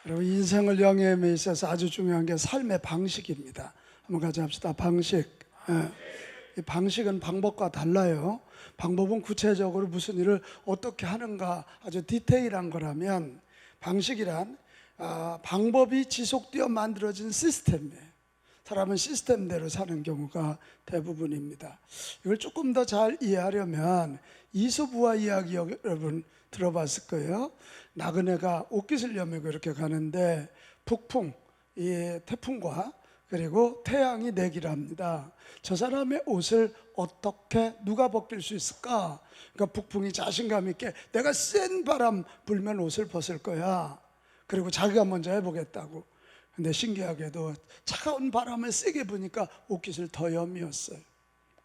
여러분, 인생을 영위함에 있어서 아주 중요한 게 삶의 방식입니다. 한번 같이 합시다. 방식. 이 방식은 방법과 달라요. 방법은 구체적으로 무슨 일을 어떻게 하는가 아주 디테일한 거라면, 방식이란 방법이 지속되어 만들어진 시스템이에요. 사람은 시스템대로 사는 경우가 대부분입니다. 이걸 조금 더 잘 이해하려면 이소부화 이야기 여러분 들어봤을 거예요. 나그네가 옷깃을 여미고 이렇게 가는데 북풍, 이 태풍과 그리고 태양이 내기를 합니다. 저 사람의 옷을 어떻게 누가 벗길 수 있을까? 그러니까 북풍이 자신감 있게 내가 센 바람 불면 옷을 벗을 거야. 그리고 자기가 먼저 해보겠다고. 근데 신기하게도 차가운 바람을 세게 부니까 옷깃을 더 여미었어요.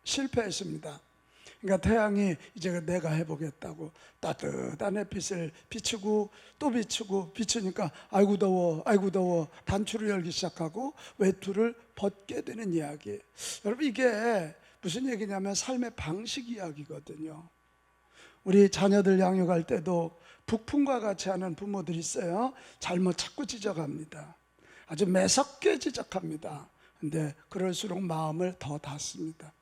실패했습니다. 그러니까 태양이 이제 내가 해보겠다고 따뜻한 햇빛을 비추고 또 비추고 비추니까 아이고 더워 아이고 더워 단추를 열기 시작하고 외투를 벗게 되는 이야기예요. 여러분, 이게 무슨 얘기냐면 삶의 방식 이야기거든요. 우리 자녀들 양육할 때도 북풍과 같이 하는 부모들이 있어요. 잘못 자꾸 지적합니다. 아주 매섭게 지적합니다. 근데 그럴수록 마음을 더 닫습니다.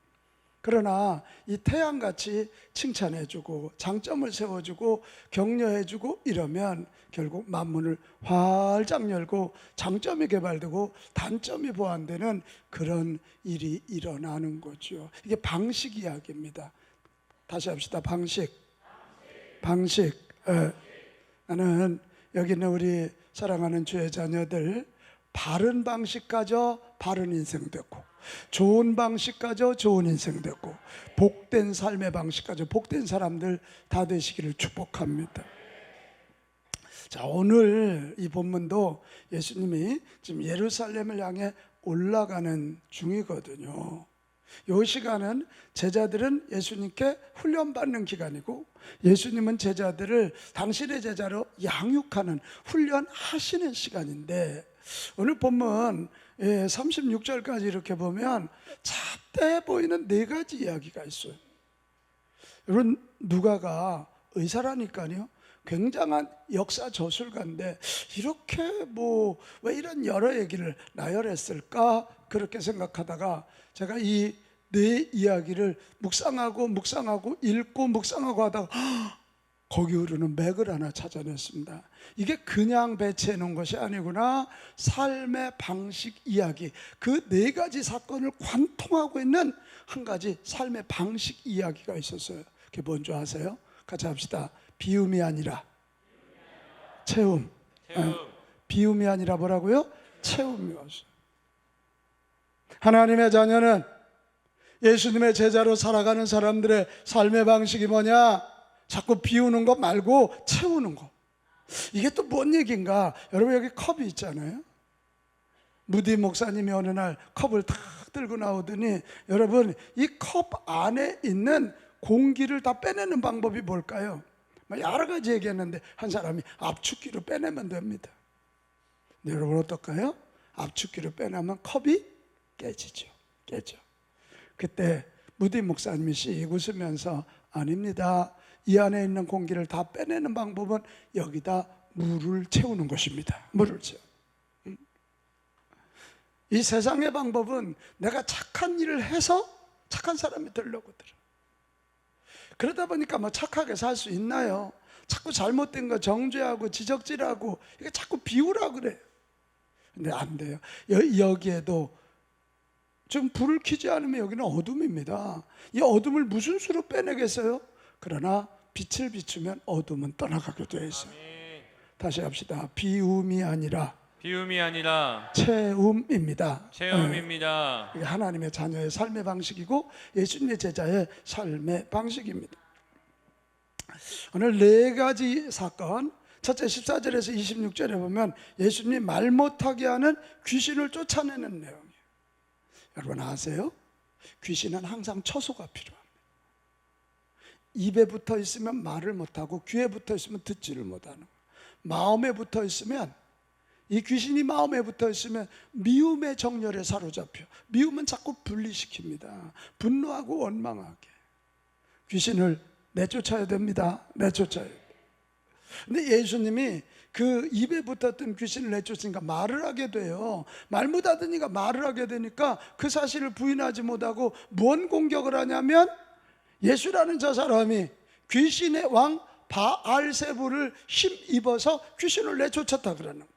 그러나 이 태양같이 칭찬해주고 장점을 세워주고 격려해주고 이러면 결국 만문을 활짝 열고 장점이 개발되고 단점이 보완되는 그런 일이 일어나는 거죠. 이게 방식 이야기입니다. 다시 합시다. 방식. 나는 여기 있는 우리 사랑하는 주의 자녀들, 바른 방식 가져 바른 인생 됐고, 좋은 방식 가져 좋은 인생 됐고, 복된 삶의 방식 가져 복된 사람들 다 되시기를 축복합니다. 자, 오늘 이 본문도 예수님이 지금 예루살렘을 향해 올라가는 중이거든요. 이 시간은 제자들은 예수님께 훈련받는 기간이고, 예수님은 제자들을 당신의 제자로 양육하는 훈련하시는 시간인데, 오늘 본문 36절까지 이렇게 보면 잡다해 보이는 네 가지 이야기가 있어요. 여러분, 누가가 의사라니까요. 굉장한 역사 저술가인데 이렇게 왜 이런 여러 얘기를 나열했을까 그렇게 생각하다가 제가 이 네 이야기를 묵상하고 읽고 묵상하고 하다가 거기 흐르는 맥을 하나 찾아냈습니다. 이게 그냥 배치해 놓은 것이 아니구나. 삶의 방식 이야기, 그 네 가지 사건을 관통하고 있는 한 가지 삶의 방식 이야기가 있었어요. 그게 뭔지 아세요? 같이 합시다. 비움이 아니라 채움. 비움이 아니라 뭐라고요? 채움이었어요. 하나님의 자녀는 예수님의 제자로 살아가는 사람들의 삶의 방식이 뭐냐? 자꾸 비우는 거 말고 채우는 거. 이게 또 뭔 얘기인가? 여러분, 여기 컵이 있잖아요. 무디 목사님이 어느 날 컵을 탁 들고 나오더니, 여러분, 이 컵 안에 있는 공기를 다 빼내는 방법이 뭘까요? 여러 가지 얘기했는데 한 사람이 압축기로 빼내면 됩니다. 근데 여러분, 어떨까요? 압축기로 빼내면 컵이 깨지죠. 깨져. 그때 무디 목사님이 씩 웃으면서, 아닙니다. 이 안에 있는 공기를 다 빼내는 방법은 여기다 물을 채우는 것입니다. 물을 채워. 이 세상의 방법은 내가 착한 일을 해서 착한 사람이 되려고 들어. 그러다 보니까 착하게 살 수 있나요? 자꾸 잘못된 거 정죄하고 지적질하고 이게 자꾸 비우라고 그래요. 근데 안 돼요. 여기에도 지금 불을 켜지 않으면 여기는 어둠입니다. 이 어둠을 무슨 수로 빼내겠어요? 그러나 빛을 비추면 어둠은 떠나가게 되어 있어요. 다시 합시다. 비움이 아니라 채움입니다. 채움입니다. 이게 하나님의 자녀의 삶의 방식이고 예수님의 제자의 삶의 방식입니다. 오늘 네 가지 사건, 첫째 14절에서 26절에 보면 예수님이 말 못하게 하는 귀신을 쫓아내는 내용이에요. 여러분 아세요? 귀신은 항상 처소가 필요합니다. 입에 붙어 있으면 말을 못하고 귀에 붙어 있으면 듣지를 못하는 거예요. 마음에 붙어 있으면, 이 귀신이 마음에 붙어 있으면 미움의 정열에 사로잡혀. 미움은 자꾸 분리시킵니다. 분노하고 원망하게. 귀신을 내쫓아야 됩니다. 내쫓아야 돼요. 근데 예수님이 그 입에 붙었던 귀신을 내쫓으니까 말을 하게 돼요. 말 못하더니가 말을 하게 되니까 그 사실을 부인하지 못하고 뭔 공격을 하냐면 예수라는 저 사람이 귀신의 왕 바알세불을 힘입어서 귀신을 내쫓았다 그러는 거예요.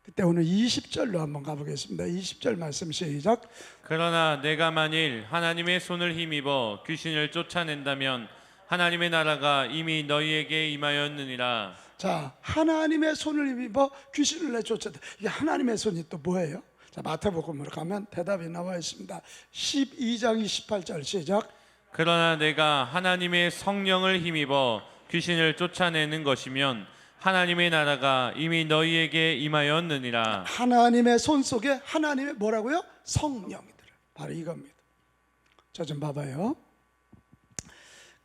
그때 오늘 20절로 한번 가보겠습니다. 20절 말씀 시작. 그러나 내가 만일 하나님의 손을 힘입어 귀신을 쫓아낸다면 하나님의 나라가 이미 너희에게 임하였느니라. 자, 하나님의 손을 힘입어 귀신을 내쫓았다. 이게 하나님의 손이 또 뭐예요? 자, 마태복음으로 가면 대답이 나와 있습니다. 12장 28절 시작. 그러나 내가 하나님의 성령을 힘입어 귀신을 쫓아내는 것이면 하나님의 나라가 이미 너희에게 임하였느니라. 하나님의 손 속에 하나님의 뭐라고요? 성령이더라. 바로 이겁니다. 저 좀 봐봐요.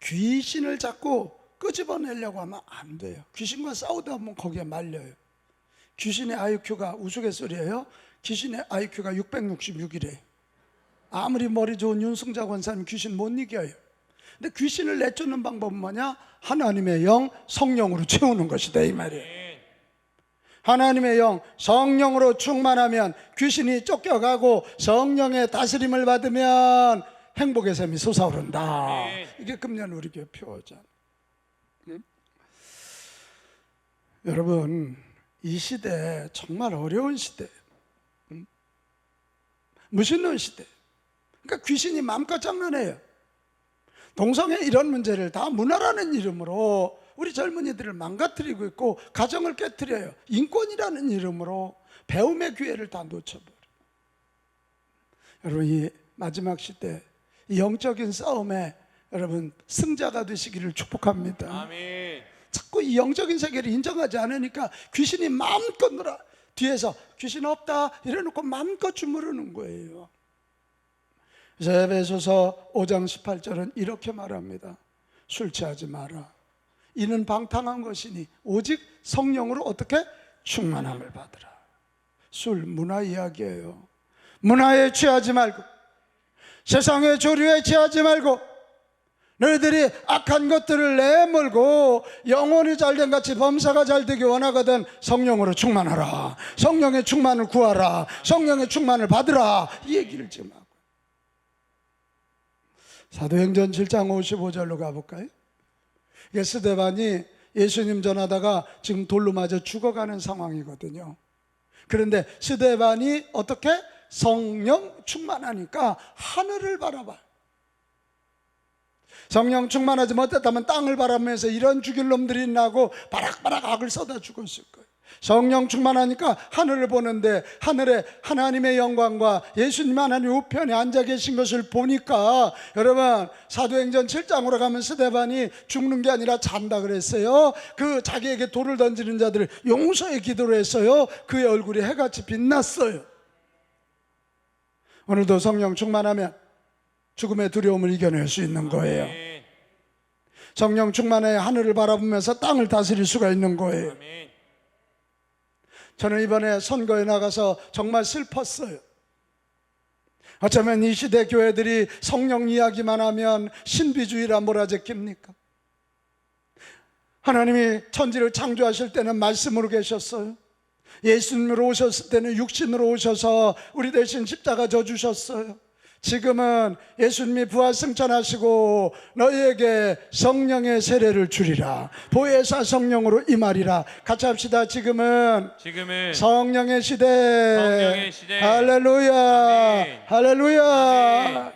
귀신을 자꾸 끄집어내려고 하면 안 돼요. 귀신과 싸우다 보면 거기에 말려요. 귀신의 IQ가 우스갯소리예요. 귀신의 IQ가 666이래요. 아무리 머리 좋은 윤승자 권사님 귀신 못 이겨요. 근데 귀신을 내쫓는 방법은 뭐냐? 하나님의 영 성령으로 채우는 것이다 이 말이에요. 하나님의 영 성령으로 충만하면 귀신이 쫓겨가고 성령의 다스림을 받으면 행복의 샘이 솟아오른다. 이게 금년 우리 교회 표어잖아. 여러분, 이 시대 정말 어려운 시대, 무신론 시대. 그러니까 귀신이 마음껏 장난해요. 동성애 이런 문제를 다 문화라는 이름으로 우리 젊은이들을 망가뜨리고 있고 가정을 깨뜨려요. 인권이라는 이름으로 배움의 기회를 다 놓쳐버려요. 여러분, 이 마지막 시대 이 영적인 싸움에 여러분 승자가 되시기를 축복합니다. 아멘. 자꾸 이 영적인 세계를 인정하지 않으니까 귀신이 마음껏 놀아. 뒤에서 귀신 없다 이래놓고 마음껏 주무르는 거예요. 그래서 에베소서 5장 18절은 이렇게 말합니다. 술 취하지 마라. 이는 방탕한 것이니 오직 성령으로 어떻게? 충만함을 받으라. 술 문화 이야기예요. 문화에 취하지 말고 세상의 조류에 취하지 말고 너희들이 악한 것들을 내몰고 영혼이 잘된 같이 범사가 잘되기 원하거든 성령으로 충만하라. 성령의 충만을 구하라. 성령의 충만을 받으라. 이 얘기를 지금 하고 사도행전 7장 55절로 가볼까요? 이게 스데반이 예수님 전하다가 지금 돌로 맞아 죽어가는 상황이거든요. 그런데 스데반이 어떻게? 성령 충만하니까 하늘을 바라봐요. 성령 충만하지 못했다면 땅을 바라보면서 이런 죽일 놈들이 있나고 바락바락 악을 쏟아 죽었을 거예요. 성령 충만하니까 하늘을 보는데 하늘에 하나님의 영광과 예수님 하나님 우편에 앉아 계신 것을 보니까 여러분 사도행전 7장으로 가면 스데반이 죽는 게 아니라 잔다 그랬어요. 그 자기에게 돌을 던지는 자들을 용서의 기도를 했어요. 그의 얼굴이 해같이 빛났어요. 오늘도 성령 충만하면 죽음의 두려움을 이겨낼 수 있는 거예요. 성령 충만해 하늘을 바라보면서 땅을 다스릴 수가 있는 거예요. 저는 이번에 선거에 나가서 정말 슬펐어요. 어쩌면 이 시대 교회들이 성령 이야기만 하면 신비주의라 몰아제낍니까? 하나님이 천지를 창조하실 때는 말씀으로 계셨어요. 예수님으로 오셨을 때는 육신으로 오셔서 우리 대신 십자가 져주셨어요. 지금은 예수님이 부활승천하시고 너희에게 성령의 세례를 주리라. 보혜사 성령으로 임하리라. 같이 합시다. 지금은 성령의 시대. 할렐루야. 아멘. 할렐루야. 아멘.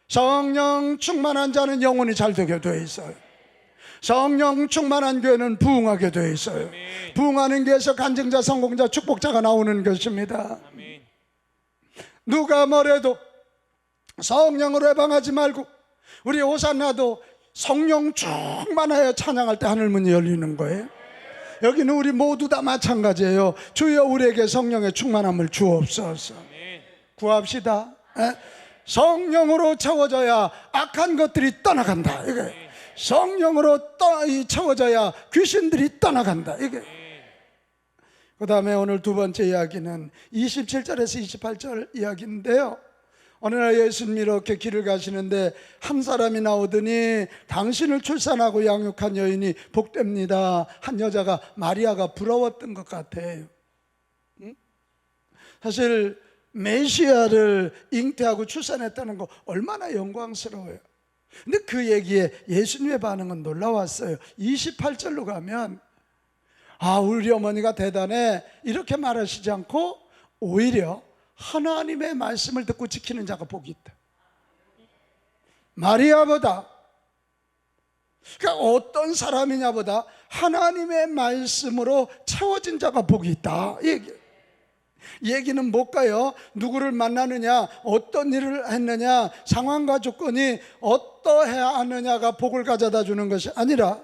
성령 충만한 자는 영혼이 잘되게 되어 있어요. 성령 충만한 교회는 부흥하게 되어 있어요. 아멘. 부흥하는 교회에서 간증자, 성공자, 축복자가 나오는 것입니다. 아멘. 누가 뭐래도 성령으로 해방하지 말고 우리 호산나도 성령 충만하여 찬양할 때 하늘문이 열리는 거예요. 여기는 우리 모두 다 마찬가지예요. 주여 우리에게 성령의 충만함을 주옵소서. 구합시다. 성령으로 채워져야 악한 것들이 떠나간다. 이게 성령으로 채워져야 귀신들이 떠나간다. 이게 그 다음에 오늘 두 번째 이야기는 27절에서 28절 이야기인데요. 어느 날 예수님이 이렇게 길을 가시는데 한 사람이 나오더니 당신을 출산하고 양육한 여인이 복됩니다. 한 여자가 마리아가 부러웠던 것 같아요. 사실 메시아를 잉태하고 출산했다는 거 얼마나 영광스러워요. 근데 그 얘기에 예수님의 반응은 놀라웠어요. 28절로 가면 우리 어머니가 대단해 이렇게 말하시지 않고 오히려 하나님의 말씀을 듣고 지키는 자가 복이 있다. 마리아보다, 그러니까 어떤 사람이냐보다 하나님의 말씀으로 채워진 자가 복이 있다. 얘기는 뭘까요? 누구를 만나느냐, 어떤 일을 했느냐, 상황과 조건이 어떠해야 하느냐가 복을 가져다 주는 것이 아니라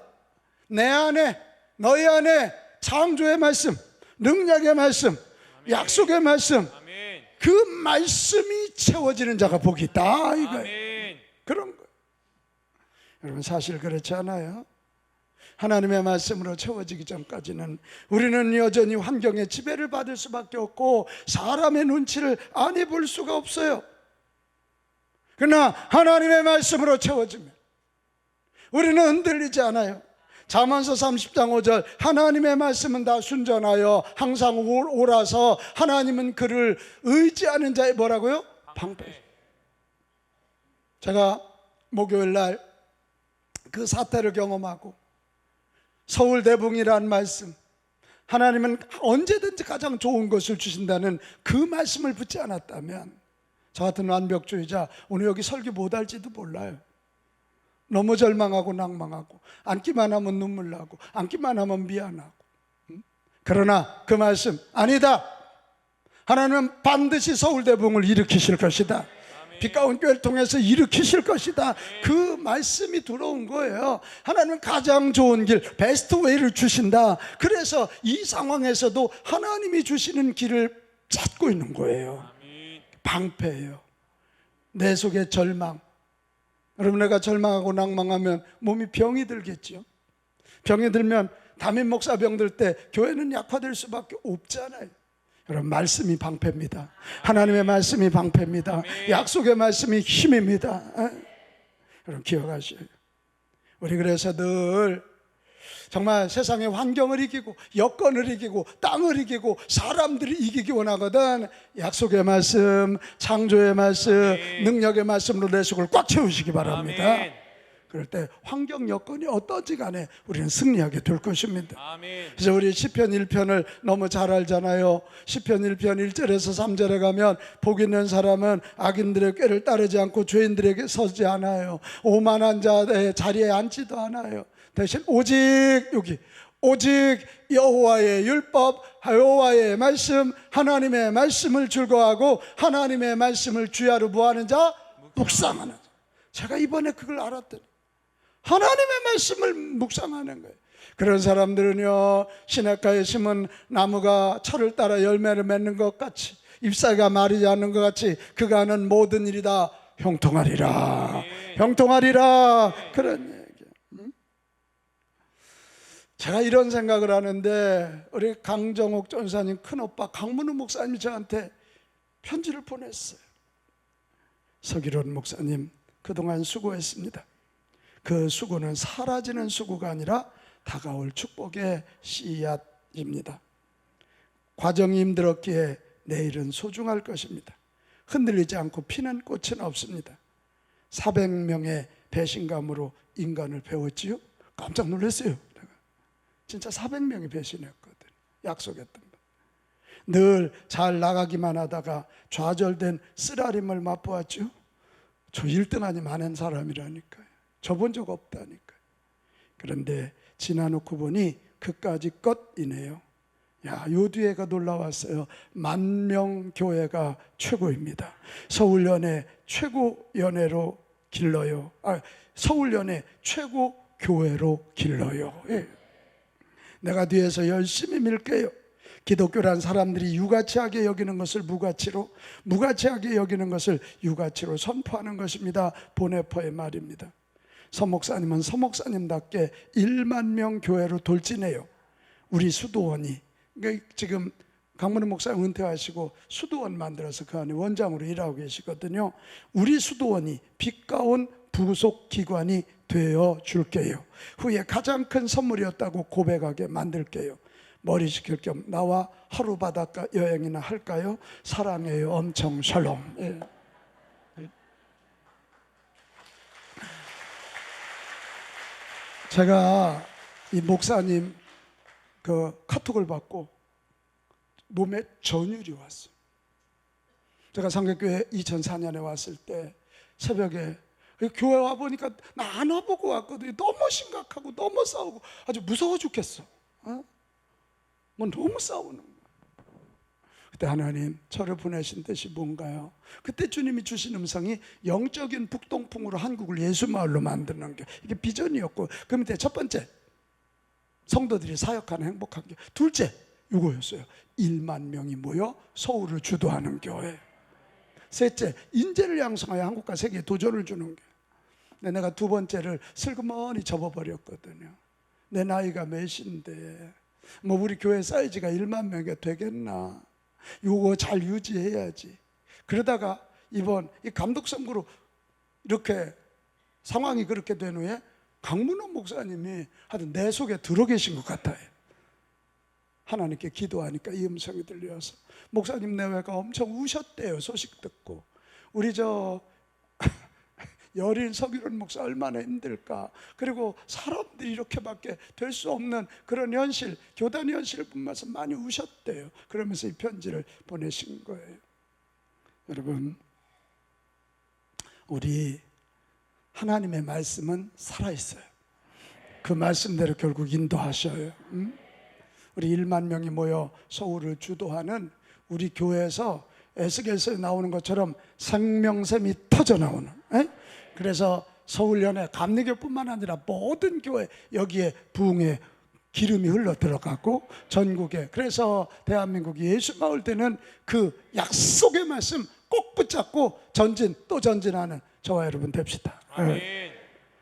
내 안에, 너희 안에 창조의 말씀, 능력의 말씀, 약속의 말씀, 그 말씀이 채워지는 자가 복이 있다 이거예요. 그런 거예요. 여러분 사실 그렇지 않아요? 하나님의 말씀으로 채워지기 전까지는 우리는 여전히 환경의 지배를 받을 수밖에 없고 사람의 눈치를 아니 볼 수가 없어요. 그러나 하나님의 말씀으로 채워지면 우리는 흔들리지 않아요. 잠언서 30장 5절 하나님의 말씀은 다 순전하여 항상 옳아서 하나님은 그를 의지하는 자의 뭐라고요? 방패. 제가 목요일 날 그 사태를 경험하고 서울대붕이라는 말씀, 하나님은 언제든지 가장 좋은 것을 주신다는 그 말씀을 붙지 않았다면 저 같은 완벽주의자 오늘 여기 설교 못할지도 몰라요. 너무 절망하고 낭망하고 앉기만 하면 눈물 나고 앉기만 하면 미안하고. 그러나 그 말씀 아니다. 하나님은 반드시 서울대붕을 일으키실 것이다. 빛 가운 교회를 통해서 일으키실 것이다. 그 말씀이 들어온 거예요. 하나님은 가장 좋은 길, 베스트 웨이를 주신다. 그래서 이 상황에서도 하나님이 주시는 길을 찾고 있는 거예요. 방패예요. 내 속에 절망, 여러분 내가 절망하고 낭망하면 몸이 병이 들겠죠. 병이 들면 담임 목사 병 들 때 교회는 약화될 수밖에 없잖아요. 여러분 말씀이 방패입니다. 하나님의 말씀이 방패입니다. 약속의 말씀이 힘입니다. 여러분 기억하셔요. 우리 그래서 늘 정말 세상의 환경을 이기고 여건을 이기고 땅을 이기고 사람들을 이기기 원하거든. 약속의 말씀, 창조의 말씀, 능력의 말씀으로 내 속을 꽉 채우시기 바랍니다. 그럴 때 환경 여건이 어떤지 간에 우리는 승리하게 될 것입니다. 그래서 우리 시편 1편을 너무 잘 알잖아요. 시편 1편 1절에서 3절에 가면 복 있는 사람은 악인들의 꾀를 따르지 않고 죄인들에게 서지 않아요. 오만한 자의 자리에 앉지도 않아요. 대신 오직 여호와의 율법, 여호와의 말씀, 하나님의 말씀을 즐거워하고 하나님의 말씀을 주야로 뭐하는 자? 묵상하는 자. 제가 이번에 그걸 알았더니 하나님의 말씀을 묵상하는 거예요. 그런 사람들은요, 시냇가에 심은 나무가 철을 따라 열매를 맺는 것 같이, 잎사귀가 마르지 않는 것 같이 그가 하는 모든 일이 다 형통하리라. 형통하리라. 그런 얘기. 제가 이런 생각을 하는데 우리 강정옥 전사님 큰오빠 강문우 목사님이 저한테 편지를 보냈어요. 서기론 목사님 그동안 수고했습니다. 그 수고는 사라지는 수고가 아니라 다가올 축복의 씨앗입니다. 과정이 힘들었기에 내일은 소중할 것입니다. 흔들리지 않고 피는 꽃은 없습니다. 400명의 배신감으로 인간을 배웠지요. 깜짝 놀랐어요. 내가. 진짜 400명이 배신했거든. 약속했던 거. 늘 잘 나가기만 하다가 좌절된 쓰라림을 맛보았죠. 저 1등 아니면 안 한 사람이라니까요. 져본 적 없다니까요. 그런데 지나놓고 보니 그까지 것이네요. 요 뒤에가 놀라웠어요. 10,000명 교회가 최고입니다. 서울연회 최고 연회로 길러요. 서울연회 최고 교회로 길러요. 예. 내가 뒤에서 열심히 밀게요. 기독교란 사람들이 유가치하게 여기는 것을 무가치로, 무가치하게 여기는 것을 유가치로 선포하는 것입니다. 보네퍼의 말입니다. 서목사님은 서목사님답게 1만 명 교회로 돌진해요. 우리 수도원이 지금 강문호 목사님 은퇴하시고 수도원 만들어서 그 안에 원장으로 일하고 계시거든요. 우리 수도원이 빛 가운 부속 기관이 되어 줄게요. 후에 가장 큰 선물이었다고 고백하게 만들게요. 머리 식힐 겸 나와 하루 바닷가 여행이나 할까요? 사랑해요 엄청 샬롬. 예. 제가 이 목사님 그 카톡을 받고 몸에 전율이 왔어요. 제가 상계교회 2004년에 왔을 때 새벽에 교회 와 보니까 나 안 와보고 왔거든요. 너무 심각하고 너무 싸우고 아주 무서워 죽겠어. 뭐 너무 싸우는 거야. 그때 하나님 저를 보내신 뜻이 뭔가요? 그때 주님이 주신 음성이 영적인 북동풍으로 한국을 예수마을로 만드는 게 이게 비전이었고, 그 밑에 첫 번째 성도들이 사역하는 행복한 게, 둘째 이거였어요. 1만 명이 모여 서울을 주도하는 교회. 셋째 인재를 양성하여 한국과 세계에 도전을 주는 게. 근데 내가 두 번째를 슬그머니 접어버렸거든요. 내 나이가 몇인데 뭐 우리 교회 사이즈가 1만 명이 되겠나, 요거 잘 유지해야지. 그러다가 이번 이 감독 선거로 이렇게 상황이 그렇게 된 후에 강문호 목사님이 하여튼 내 속에 들어 계신 것 같아요. 하나님께 기도하니까 이 음성이 들려서 목사님 내외가 엄청 우셨대요. 소식 듣고. 우리 저 여린 서기론 목사 얼마나 힘들까. 그리고 사람들이 이렇게밖에 될 수 없는 그런 현실, 교단 현실을 보면서 많이 우셨대요. 그러면서 이 편지를 보내신 거예요. 여러분, 우리 하나님의 말씀은 살아있어요. 그 말씀대로 결국 인도하셔요. 우리 1만 명이 모여 서울을 주도하는 우리 교회에서 에스겔서에 나오는 것처럼 생명샘이 터져 나오는, 그래서 서울연회 감리교뿐만 아니라 모든 교회 여기에 부흥의 기름이 흘러 들어가고 전국에, 그래서 대한민국이 예수마을 되는 그 약속의 말씀 꼭 붙잡고 전진 또 전진하는 저와 여러분 됩시다. 아멘.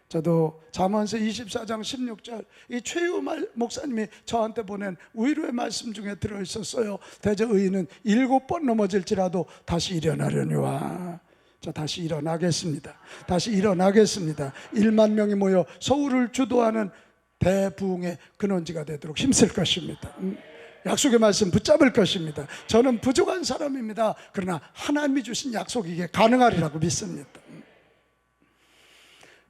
저도 잠언서 24장 16절 이 최유 목사님이 저한테 보낸 위로의 말씀 중에 들어있었어요. 대저 의인은 7번 넘어질지라도 다시 일어나려니와. 자, 다시 일어나겠습니다. 다시 일어나겠습니다. 1만 명이 모여 서울을 주도하는 대부흥의 근원지가 되도록 힘쓸 것입니다. 약속의 말씀 붙잡을 것입니다. 저는 부족한 사람입니다. 그러나 하나님이 주신 약속이 이게 가능하리라고 믿습니다.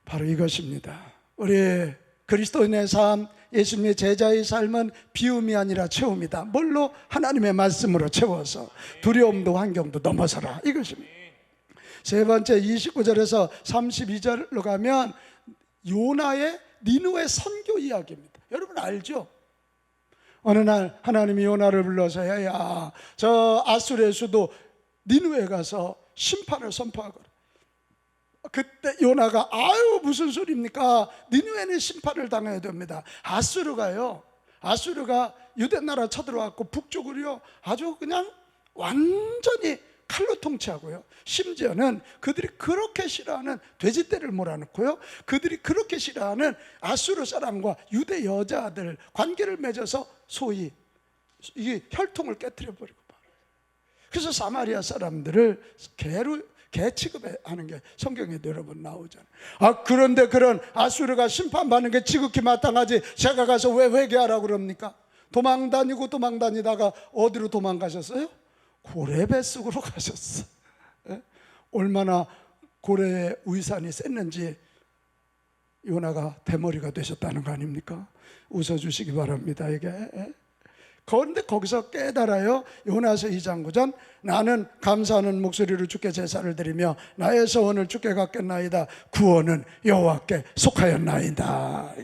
바로 이것입니다. 우리 그리스도인의 삶, 예수님의 제자의 삶은 비움이 아니라 채움이다. 뭘로? 하나님의 말씀으로 채워서 두려움도 환경도 넘어서라, 이것입니다. 세 번째 29절에서 32절로 가면 요나의 니느웨 선교 이야기입니다. 여러분 알죠? 어느 날 하나님이 요나를 불러서 야, 저 아수르의 수도 니느웨 가서 심판을 선포하거라. 그때 요나가 아유 무슨 소리입니까? 니느웨는 심판을 당해야 됩니다. 아수르가 유대 나라 쳐들어왔고 북쪽으로요 아주 그냥 완전히 칼로 통치하고요, 심지어는 그들이 그렇게 싫어하는 돼지떼를 몰아넣고요, 그들이 그렇게 싫어하는 아수르 사람과 유대 여자들 관계를 맺어서 소위 이 혈통을 깨뜨려 버리고 말아요. 그래서 사마리아 사람들을 개 취급하는 게 성경에 여러 번 나오잖아요. 그런데 그런 아수르가 심판받는 게 지극히 마땅하지 제가 가서 왜 회개하라고 그럽니까? 도망다니다가 어디로 도망가셨어요? 고레 뱃속으로 가셨어. 얼마나 고레의 위산이 셌는지 요나가 대머리가 되셨다는 거 아닙니까? 웃어주시기 바랍니다. 이게. 그런데 거기서 깨달아요. 요나서 2장 9절 나는 감사하는 목소리로 주께 제사를 드리며 나의 소원을 주께 갖겠나이다. 구원은 여호와께 속하였나이다.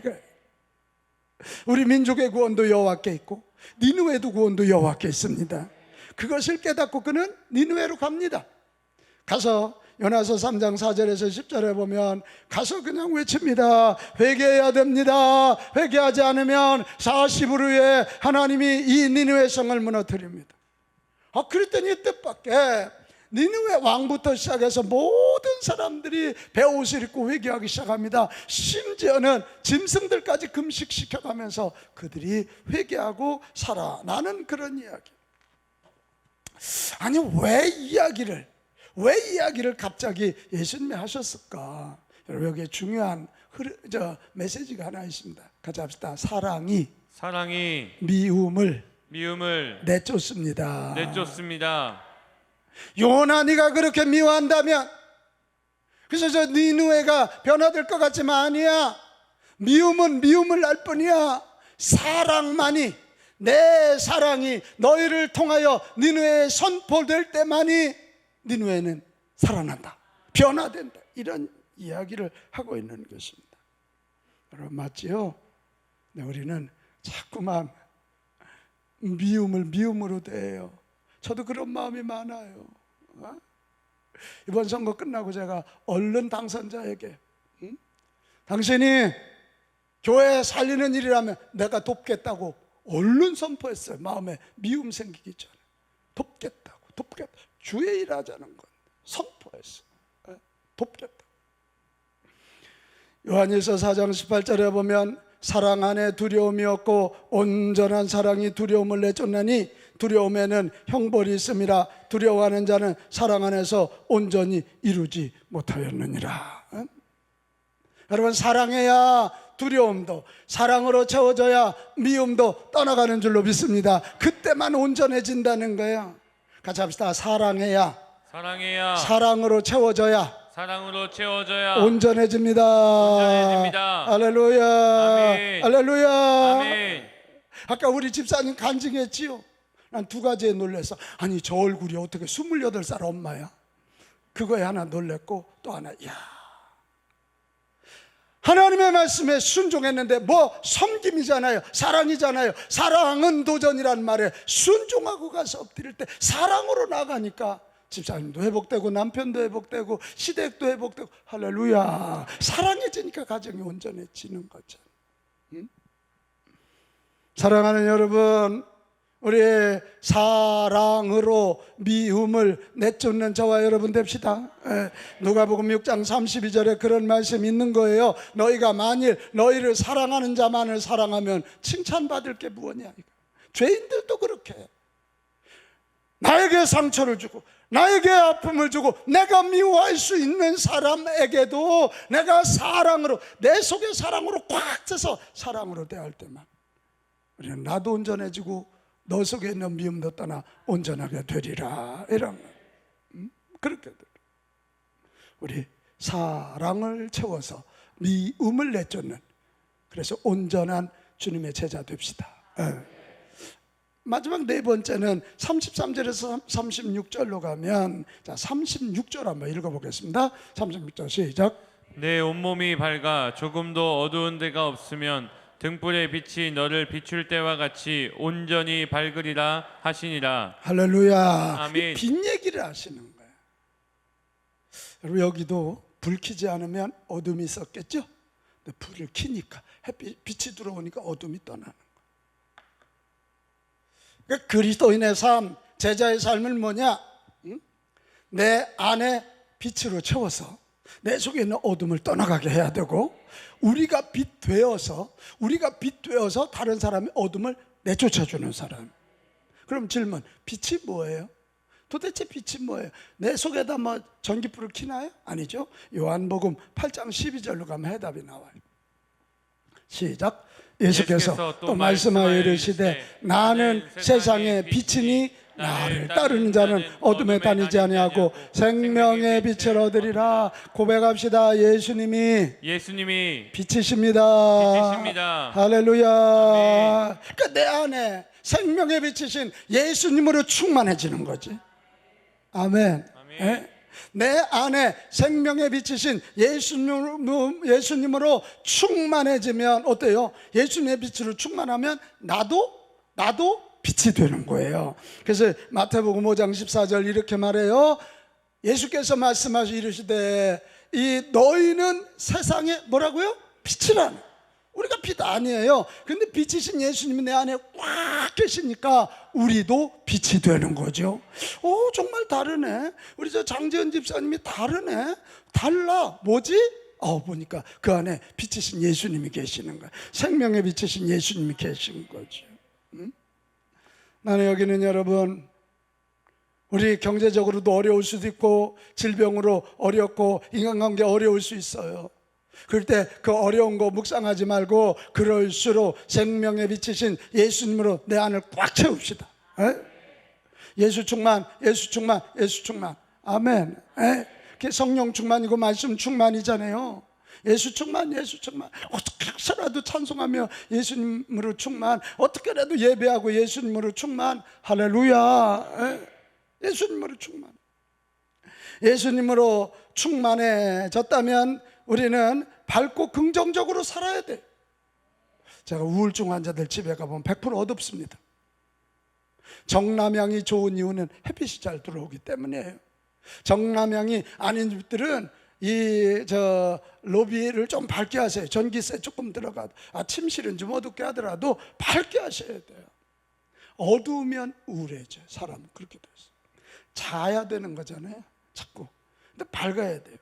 우리 민족의 구원도 여호와께 있고 니느웨도 구원도 여호와께 있습니다. 그것을 깨닫고 그는 니느웨로 갑니다. 가서 요나서 3장 4절에서 10절에 보면 가서 그냥 외칩니다. 회개해야 됩니다. 회개하지 않으면 40일 후에 하나님이 이 니느웨 성을 무너뜨립니다. 그랬더니 뜻밖의 니느웨 왕부터 시작해서 모든 사람들이 베옷을 입고 회개하기 시작합니다. 심지어는 짐승들까지 금식시켜가면서 그들이 회개하고 살아나는 그런 이야기. 아니 왜 이야기를 갑자기 예수님이 하셨을까? 여러분 여기에 중요한 메시지가 하나 있습니다. 같이 합시다. 사랑이 미움을 내쫓습니다. 요나 네가 그렇게 미워한다면, 그래서 저 니느웨가 변화될 것 같지만 아니야. 미움은 미움을 날 뿐이야. 사랑만이, 내 사랑이 너희를 통하여 니느웨에 선포될 때만이 니느웨는 살아난다, 변화된다, 이런 이야기를 하고 있는 것입니다. 여러분 맞지요? 네, 우리는 자꾸만 미움을 미움으로 대해요. 저도 그런 마음이 많아요. 이번 선거 끝나고 제가 얼른 당선자에게 당신이 교회 살리는 일이라면 내가 돕겠다고 얼른 선포했어요. 마음에 미움 생기기 전에 돕겠다. 주의 일 하자는 건 선포했어요. 돕겠다. 요한일서 4장 18절에 보면 사랑 안에 두려움이 없고 온전한 사랑이 두려움을 내쫓나니 두려움에는 형벌이 있음이라 두려워하는 자는 사랑 안에서 온전히 이루지 못하였느니라. 여러분 사랑해야 두려움도, 사랑으로 채워져야 미움도 떠나가는 줄로 믿습니다. 그때만 온전해진다는 거예요. 같이 합시다. 사랑해야 사랑으로 채워져야 온전해집니다. 할렐루야. 아멘. 할렐루야. 아멘. 아까 우리 집사님 간증했지요. 난 두 가지에 놀래서, 아니 저 얼굴이 어떻게 28살 엄마야? 그거에 하나 놀랬고, 또 하나, 야, 하나님의 말씀에 순종했는데 뭐 섬김이잖아요, 사랑이잖아요. 사랑은 도전이란 말에 순종하고 가서 엎드릴 때 사랑으로 나가니까 집사님도 회복되고 남편도 회복되고 시댁도 회복되고, 할렐루야. 사랑해지니까 가정이 온전해지는 거죠. 사랑하는 여러분, 우리의 사랑으로 미움을 내쫓는 저와 여러분 됩시다. 누가복음 6장 32절에 그런 말씀이 있는 거예요. 너희가 만일 너희를 사랑하는 자만을 사랑하면 칭찬받을 게 무엇이냐. 죄인들도 그렇게 해요. 나에게 상처를 주고 나에게 아픔을 주고 내가 미워할 수 있는 사람에게도 내가 사랑으로, 내 속에 사랑으로 꽉 차서 사랑으로 대할 때만 우리는 나도 온전해지고 너 속에 있는 미움도 떠나 온전하게 되리라. 이런 그렇게 우리 사랑을 채워서 미움을 내쫓는, 그래서 온전한 주님의 제자 됩시다. 마지막 네 번째는 33절에서 36절로 가면, 자 36절 한번 읽어보겠습니다. 36절 시작. 내 온몸이 밝아 조금도 어두운 데가 없으면 등불의 빛이 너를 비출 때와 같이 온전히 밝으리라 하시니라. 할렐루야. 아멘. 빛 얘기를 하시는 거예요. 여러분 여기도 불 켜지 않으면 어둠이 있었겠죠? 근데 불을 켜니까 빛이 들어오니까 어둠이 떠나는 거예요. 그러니까 그리스도인의 삶, 제자의 삶은 뭐냐? 내 안에 빛으로 채워서 내 속에 있는 어둠을 떠나가게 해야 되고, 우리가 빛 되어서 다른 사람의 어둠을 내쫓아주는 사람. 그럼 질문, 빛이 뭐예요? 도대체 빛이 뭐예요? 내 속에다 뭐 전기불을 켜나요? 아니죠. 요한복음 8장 12절로 가면 해답이 나와요. 시작. 예수께서 또 말씀하여 이르시되 나는 세상의 빛이니 나를 따르는 자는 어둠에 다니지 아니하고 생명의 빛을 얻으리라. 고백합시다. 예수님이 빛이십니다. 할렐루야. 그러니까 내 안에 생명의 빛이신 예수님으로 충만해지는 거지. 아멘. 내 안에 생명의 빛이신 예수님으로 충만해지면 어때요? 예수님의 빛으로 충만하면 나도 빛이 되는 거예요. 그래서 마태복음 5장 14절 이렇게 말해요. 예수께서 말씀하시 이르시되 이 너희는 세상에 뭐라고요? 빛이라는. 우리가 빛 아니에요. 근데 빛이신 예수님이 내 안에 꽉 계시니까 우리도 빛이 되는 거죠. 오, 정말 다르네. 우리 저 장재현 집사님이 다르네. 달라. 뭐지? 보니까 그 안에 빛이신 예수님이 계시는 거예요. 생명의 빛이신 예수님이 계신 거죠. 나는 여기는 여러분 우리 경제적으로도 어려울 수도 있고 질병으로 어렵고 인간관계 어려울 수 있어요. 그럴 때 그 어려운 거 묵상하지 말고 그럴수록 생명에 비치신 예수님으로 내 안을 꽉 채웁시다. 예수 충만, 예수 충만, 예수 충만. 아멘. 그게 성령 충만이고 말씀 충만이잖아요. 예수 충만, 예수 충만. 어떻게 해서라도 찬송하며 예수님으로 충만, 어떻게라도 예배하고 예수님으로 충만. 할렐루야. 예수님으로 충만. 예수님으로 충만해졌다면 우리는 밝고 긍정적으로 살아야 돼. 제가 우울증 환자들 집에 가보면 100% 어둡습니다. 정남향이 좋은 이유는 햇빛이 잘 들어오기 때문이에요. 정남향이 아닌 집들은 로비를 좀 밝게 하세요. 전기세 조금 들어가도, 침실은 좀 어둡게 하더라도 밝게 하셔야 돼요. 어두우면 우울해져요. 사람은 그렇게 돼서 자야 되는 거잖아요. 자꾸. 근데 밝아야 돼요.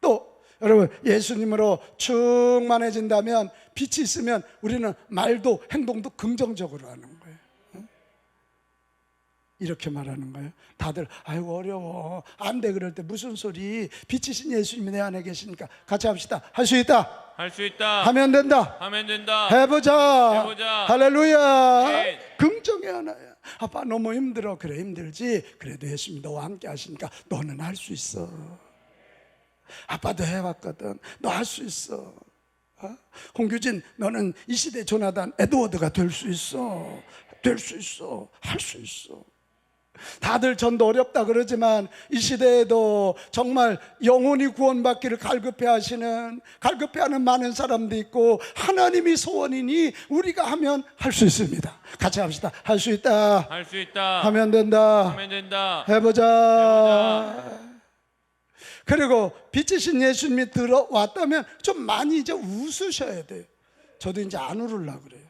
또 여러분, 예수님으로 충만해진다면, 빛이 있으면 우리는 말도 행동도 긍정적으로 하는 거예요. 이렇게 말하는 거예요. 다들 아이고 어려워, 안 돼, 그럴 때 무슨 소리, 빛이신 예수님이 내 안에 계시니까 같이 합시다. 할 수 있다, 할 수 있다, 하면 된다, 하면 된다, 해보자. 할렐루야. 네. 긍정의 하나야. 아빠 너무 힘들어. 그래, 힘들지. 그래도 예수님이 너와 함께 하시니까 너는 할 수 있어. 아빠도 해봤거든. 너 할 수 있어. 홍규진, 너는 이 시대 조나단 에드워드가 될 수 있어. 될 수 있어. 할 수 있어. 다들 전도 어렵다 그러지만 이 시대에도 정말 영혼이 구원받기를 갈급해하는 많은 사람도 있고, 하나님이 소원이니 우리가 하면 할 수 있습니다. 같이 합시다. 할 수 있다, 할 수 있다, 하면 된다, 하면 된다, 해보자. 그리고 빛이신 예수님이 들어왔다면 좀 많이 이제 웃으셔야 돼요. 저도 이제 안 울으려고 그래요.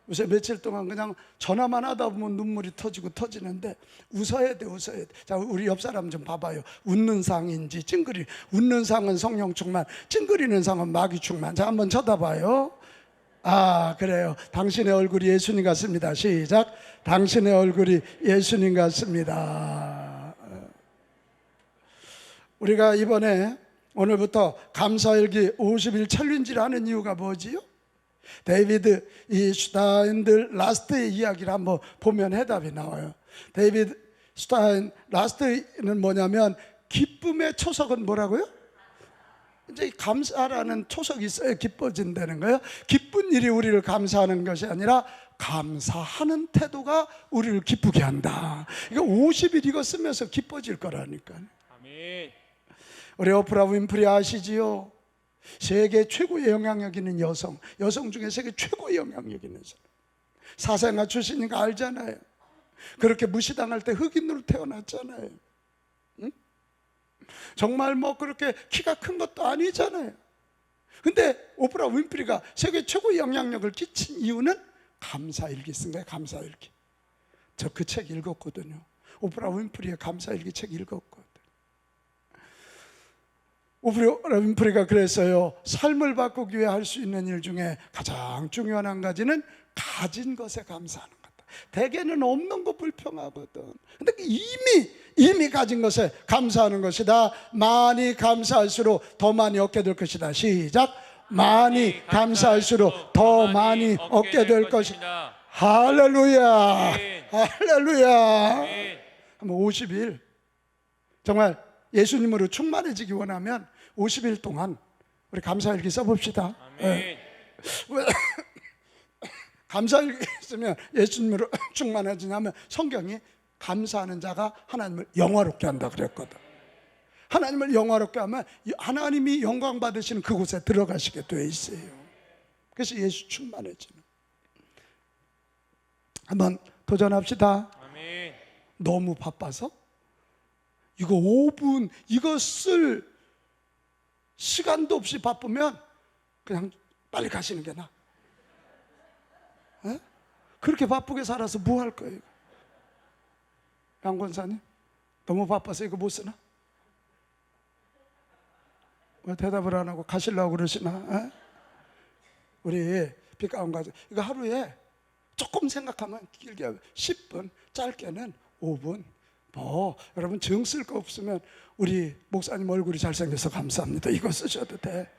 요새 며칠 동안 그냥 전화만 하다 보면 눈물이 터지고 터지는데 웃어야 돼, 웃어야 돼. 자, 우리 옆 사람 좀 봐봐요. 웃는 상인지 찡그리. 웃는 상은 성령 충만, 찡그리는 상은 마귀 충만. 자, 한번 쳐다봐요. 그래요. 당신의 얼굴이 예수님 같습니다. 시작. 당신의 얼굴이 예수님 같습니다. 우리가 이번에 오늘부터 감사일기 50일 챌린지를 하는 이유가 뭐지요? 데이비드 슈타인들 라스트의 이야기를 한번 보면 해답이 나와요. 데이비드 슈타인 라스트는 뭐냐면, 기쁨의 초석은 뭐라고요? 이제 감사라는 초석이 있어야 기뻐진다는 거예요. 기쁜 일이 우리를 감사하는 것이 아니라 감사하는 태도가 우리를 기쁘게 한다. 이거 50일 이거 쓰면서 기뻐질 거라니까요. 아멘. 우리 오프라 윈프리 아시지요? 세계 최고의 영향력 있는 여성 중에 세계 최고의 영향력 있는 사람. 사생아 출신이니까 알잖아요. 그렇게 무시당할 때 흑인으로 태어났잖아요. 응? 정말 뭐 그렇게 키가 큰 것도 아니잖아요. 근데 오프라 윈프리가 세계 최고의 영향력을 끼친 이유는 감사일기 쓴 거예요. 감사일기. 저 그 책 읽었거든요. 오프라 윈프리의 감사일기 책 읽었거든요. 오프라 윈프리가 그랬어요. 삶을 바꾸기 위해 할 수 있는 일 중에 가장 중요한 한 가지는 가진 것에 감사하는 거다. 대개는 없는 거 불평하거든. 근데 이미 가진 것에 감사하는 것이다. 많이 감사할수록 더 많이 얻게 될 것이다. 시작. 많이 감사할수록 더 많이 얻게 될 것이다. 할렐루야. 할렐루야. 한번 50일 정말 예수님으로 충만해지기 원하면 50일 동안 우리 감사일기 써봅시다. 아멘. 감사일기 쓰면 예수님으로 충만해지냐면, 성경이 감사하는 자가 하나님을 영화롭게 한다 그랬거든. 하나님을 영화롭게 하면 하나님이 영광 받으시는 그곳에 들어가시게 돼 있어요. 그래서 예수 충만해지는. 한번 도전합시다. 아멘. 너무 바빠서 이거 5분 이거 쓸 시간도 없이 바쁘면 그냥 빨리 가시는 게 나아. 그렇게 바쁘게 살아서 뭐 할 거예요? 양 권사님, 너무 바빠서 이거 못 쓰나? 왜 대답을 안 하고 가시려고 그러시나? 우리 빛가운 가족, 이거 하루에 조금 생각하면 길게 10분, 짧게는 5분, 뭐 여러분 정 쓸 거 없으면 우리 목사님 얼굴이 잘생겨서 감사합니다. 이거 쓰셔도 돼.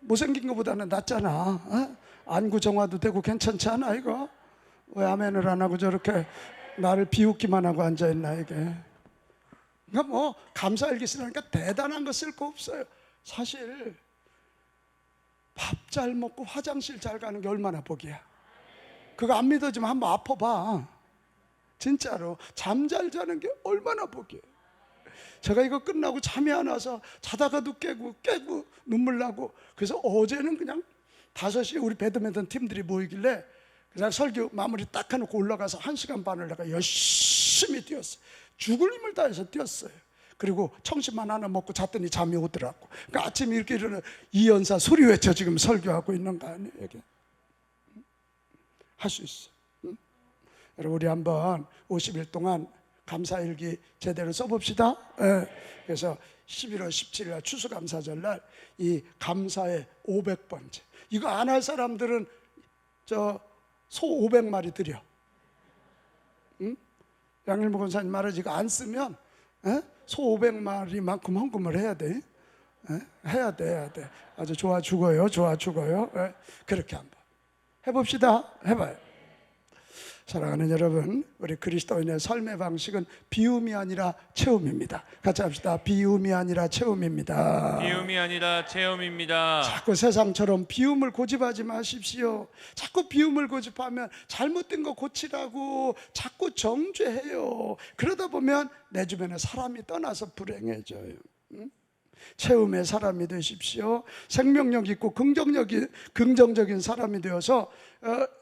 못생긴 것보다는 낫잖아. 어? 안구 정화도 되고 괜찮지 않아 이거? 왜 아멘을 안 하고 저렇게 나를 비웃기만 하고 앉아있나 이게. 그러니까 뭐 감사일기 쓰니까 대단한 거 쓸 거 없어요. 사실 밥 잘 먹고 화장실 잘 가는 게 얼마나 복이야. 그거 안 믿어지면 한번 아파봐. 진짜로 잠 잘 자는 게 얼마나 복이에요. 제가 이거 끝나고 잠이 안 와서 자다가도 깨고 눈물 나고, 그래서 어제는 그냥 5시에 우리 배드민턴 팀들이 모이길래 그냥 설교 마무리 딱 해놓고 올라가서 1시간 반을 내가 열심히 뛰었어요. 죽을 힘을 다해서 뛰었어요. 그리고 청심만 하나 먹고 잤더니 잠이 오더라고. 그러니까 아침에 이렇게 일어나 이연사 소리 외쳐 지금 설교하고 있는 거 아니에요 이게? 할 수 있어. 응? 여러분 우리 한번 50일 동안 감사일기 제대로 써봅시다. 예. 그래서 11월 17일 추수감사절날 이 감사의 500번째, 이거 안 할 사람들은 저 소 500마리 드려. 응? 양일모 권사님 말하지, 이거 안 쓰면 소 500마리만큼 헌금을 해야 돼. 해야 돼. 아주 좋아 죽어요. 예. 그렇게 한번 해봅시다. 해봐요. 사랑하는 여러분, 우리 그리스도인의 삶의 방식은 비움이 아니라 체험입니다. 같이 합시다. 비움이 아니라 체험입니다. 비움이 아니라 체험입니다. 자꾸 세상처럼 비움을 고집하지 마십시오. 자꾸 비움을 고집하면 잘못된 거 고치라고 자꾸 정죄해요. 그러다 보면 내 주변에 사람이 떠나서 불행해져요. 체험의 사람이 되십시오. 생명력 있고 긍정적인 사람이 되어서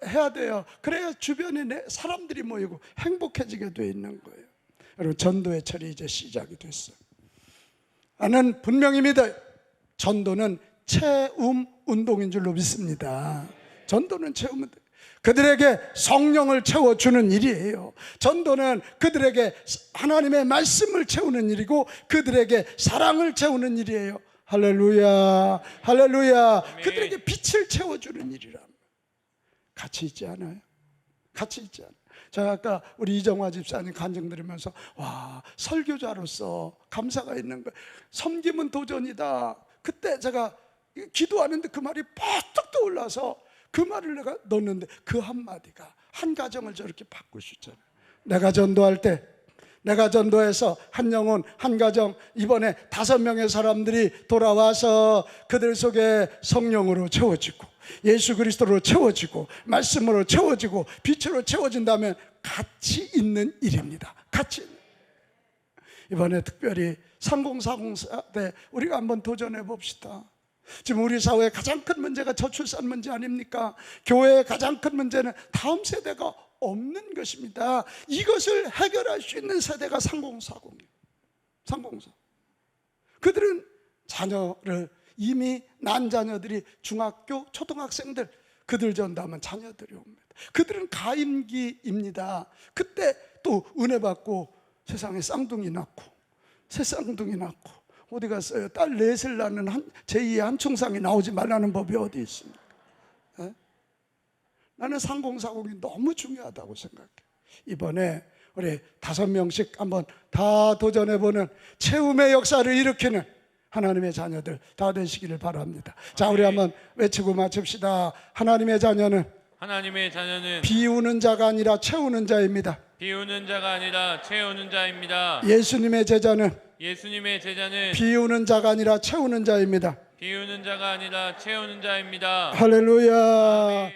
해야 돼요. 그래야 주변에 사람들이 모이고 행복해지게 돼 있는 거예요. 여러분 전도의 철이 이제 시작이 됐어요. 나는 분명히 믿어요. 전도는 체험 운동인 줄로 믿습니다. 전도는 체험 운동. 그들에게 성령을 채워주는 일이에요. 전도는 그들에게 하나님의 말씀을 채우는 일이고 그들에게 사랑을 채우는 일이에요. 할렐루야, 할렐루야. 그들에게 빛을 채워주는 일이랍니다. 같이 있지 않아요? 같이 있지 않아요? 제가 아까 우리 이정화 집사님 간증 들으면서 와, 설교자로서 감사가 있는 거예요. 섬김은 도전이다. 그때 제가 기도하는데 그 말이 퍽 떠올라서 그 말을 내가 넣었는데 그 한마디가 한 가정을 저렇게 바꿀 수 있잖아요. 내가 전도할 때, 내가 전도해서 한 영혼, 한 가정, 이번에 5명의 사람들이 돌아와서 그들 속에 성령으로 채워지고 예수 그리스도로 채워지고 말씀으로 채워지고 빛으로 채워진다면 가치 있는 일입니다. 가치 있는. 이번에 특별히 3040 때 우리가 한번 도전해 봅시다. 지금 우리 사회의 가장 큰 문제가 저출산 문제 아닙니까? 교회의 가장 큰 문제는 다음 세대가 없는 것입니다. 이것을 해결할 수 있는 세대가 3040이에요. 3040. 그들은 자녀를 이미 난 자녀들이 중학교, 초등학생들, 그들 전담은 자녀들이 옵니다. 그들은 가임기입니다. 그때 또 은혜 받고 세상에 쌍둥이 낳고 새 쌍둥이 낳고 어디 갔어요? 딸 넷을 낳는 제2의 한충상이 나오지 말라는 법이 어디 있습니까? 에? 나는 3040이 너무 중요하다고 생각해. 이번에 우리 5명씩 한번 다 도전해보는 체험의 역사를 일으키는 하나님의 자녀들 다 되시기를 바랍니다. 자, 우리 한번 외치고 마칩시다. 하나님의 자녀는 비우는 자가 아니라 채우는 자입니다. 비우는 자가 아니라 채우는 자입니다. 예수님의 제자는 비우는 자가 아니라 채우는 자입니다. 비우는 자가 아니라 채우는 자입니다. 할렐루야. 아멘.